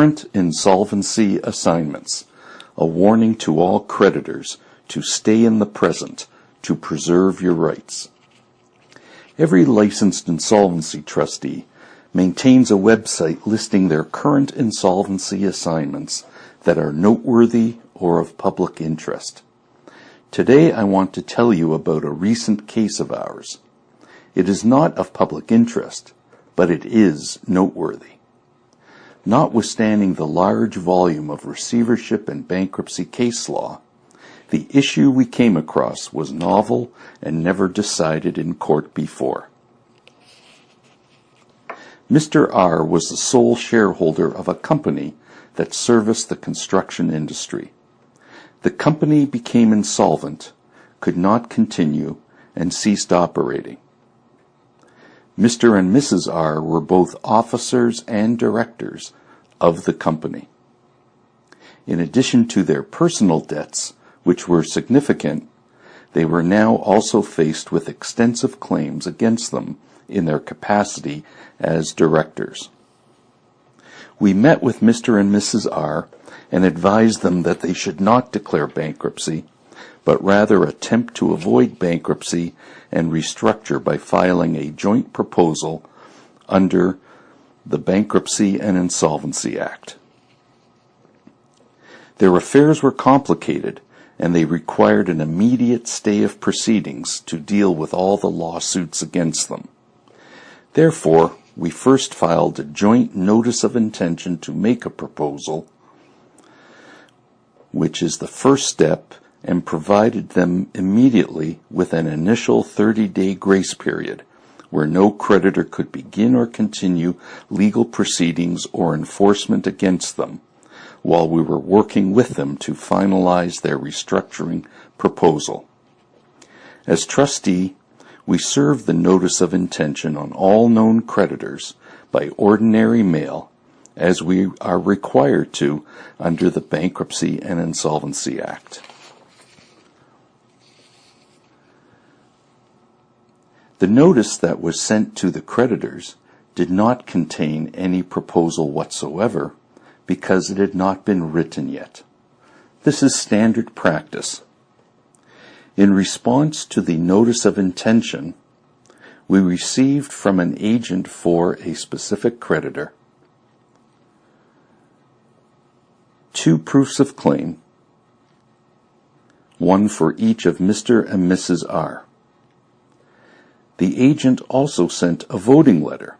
Current insolvency assignments. A warning to all creditors to stay in the present to preserve your rights. Every licensed insolvency trustee maintains a website listing their current insolvency assignments that are noteworthy or of public interest. Today I want to tell you about a recent case of ours. It is not of public interest, but it is noteworthy. Notwithstanding the large volume of receivership and bankruptcy case law, the issue we came across was novel and never decided in court before. Mr. R. was the sole shareholder of a company that serviced the construction industry. The company became insolvent, could not continue, and ceased operating. Mr. and Mrs. R. were both officers and directors of the company. In addition to their personal debts, which were significant, they were now also faced with extensive claims against them in their capacity as directors. We met with Mr. and Mrs. R. and advised them that they should not declare bankruptcy, but rather attempt to avoid bankruptcy and restructure by filing a joint proposal under the Bankruptcy and Insolvency Act. Their affairs were complicated, and they required an immediate stay of proceedings to deal with all the lawsuits against them. Therefore, we first filed a joint notice of intention to make a proposal, which is the first step, and provided them immediately with an initial 30-day grace period, where no creditor could begin or continue legal proceedings or enforcement against them, while we were working with them to finalize their restructuring proposal. As trustee, we served the notice of intention on all known creditors by ordinary mail, as we are required to under the Bankruptcy and Insolvency Act. The notice that was sent to the creditors did not contain any proposal whatsoever because it had not been written yet. This is standard practice. In response to the notice of intention, we received from an agent for a specific creditor 2 proofs of claim, one for each of Mr. and Mrs. R. The agent also sent a voting letter.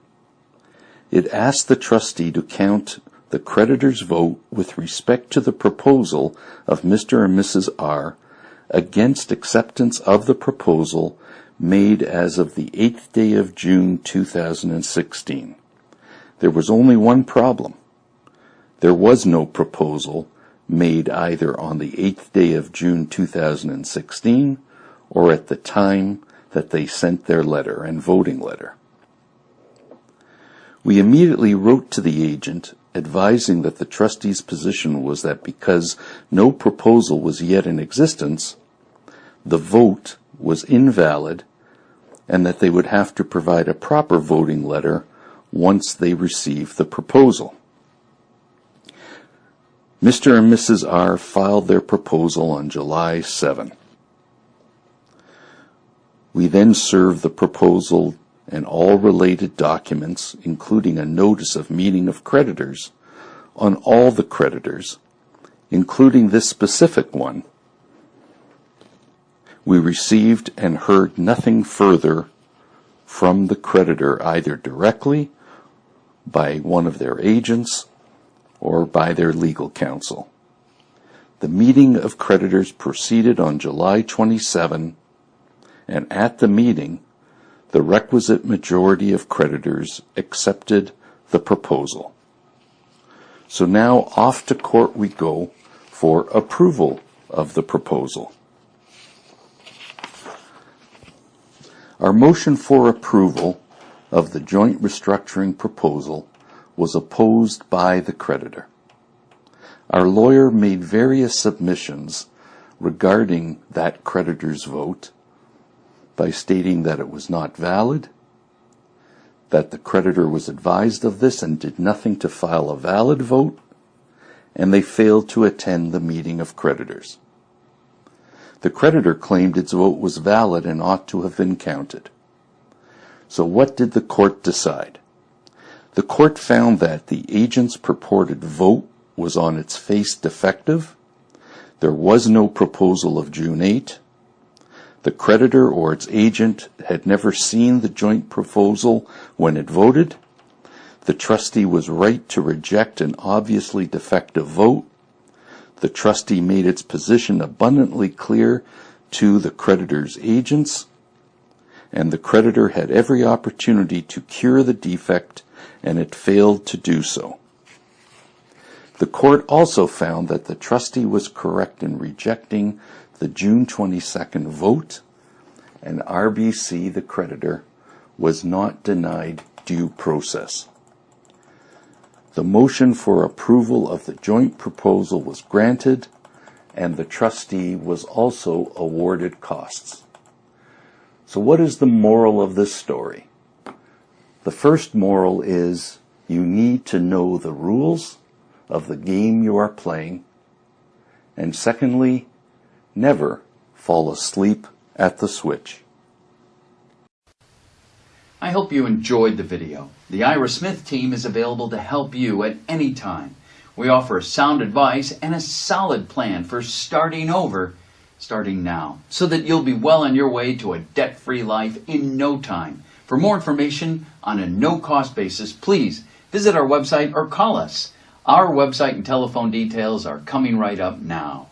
It asked the trustee to count the creditor's vote with respect to the proposal of Mr. and Mrs. R against acceptance of the proposal made as of the 8th day of June 2016. There was only one problem. There was no proposal made either on the 8th day of June 2016 or at the time that they sent their letter and voting letter. We immediately wrote to the agent advising that the trustee's position was that because no proposal was yet in existence, the vote was invalid and that they would have to provide a proper voting letter once they received the proposal. Mr. and Mrs. R filed their proposal on July 7. We then served the proposal and all related documents, including a notice of meeting of creditors, on all the creditors, including this specific one. We received and heard nothing further from the creditor, either directly, by one of their agents, or by their legal counsel. The meeting of creditors proceeded on July 27, and at the meeting, the requisite majority of creditors accepted the proposal. So now off to court we go for approval of the proposal. Our motion for approval of the joint restructuring proposal was opposed by the creditor. Our lawyer made various submissions regarding that creditor's vote by stating that it was not valid, that the creditor was advised of this and did nothing to file a valid vote, and they failed to attend the meeting of creditors. The creditor claimed its vote was valid and ought to have been counted. So what did the court decide? The court found that the agent's purported vote was on its face defective. There was no proposal of June 8. The creditor or its agent had never seen the joint proposal when it voted. The trustee was right to reject an obviously defective vote. The trustee made its position abundantly clear to the creditor's agents, and the creditor had every opportunity to cure the defect, and it failed to do so. The court also found that the trustee was correct in rejecting the June 22nd vote, and RBC, the creditor, was not denied due process. The motion for approval of the joint proposal was granted, and the trustee was also awarded costs. So what is the moral of this story? The first moral is you need to know the rules of the game you are playing. And secondly, never fall asleep at the switch. I hope you enjoyed the video. The Ira Smith team is available to help you at any time. We offer sound advice and a solid plan for starting over, starting now, so that you'll be well on your way to a debt-free life in no time. For more information on a no-cost basis, please visit our website or call us. Our website and telephone details are coming right up now.